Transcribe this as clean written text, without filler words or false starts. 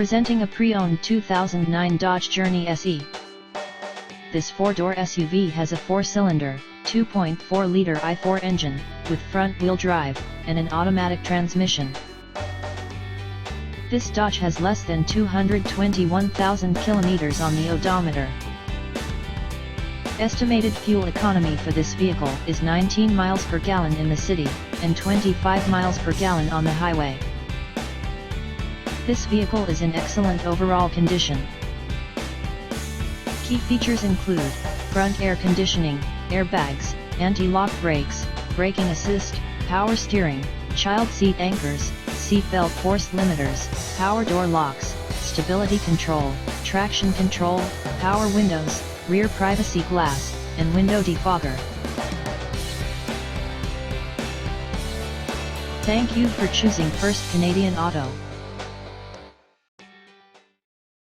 Presenting a pre-owned 2009 Dodge Journey SE. This four-door SUV has a four-cylinder, 2.4-liter i4 engine, with front-wheel drive, and an automatic transmission. This Dodge has less than 221,000 kilometers on the odometer. Estimated fuel economy for this vehicle is 19 miles per gallon in the city, and 25 miles per gallon on the highway. This vehicle is in excellent overall condition. Key features include front air conditioning, airbags, anti-lock brakes, braking assist, power steering, child seat anchors, seat belt force limiters, power door locks, stability control, traction control, power windows, rear privacy glass, and window defogger. Thank you for choosing First Canadian Auto.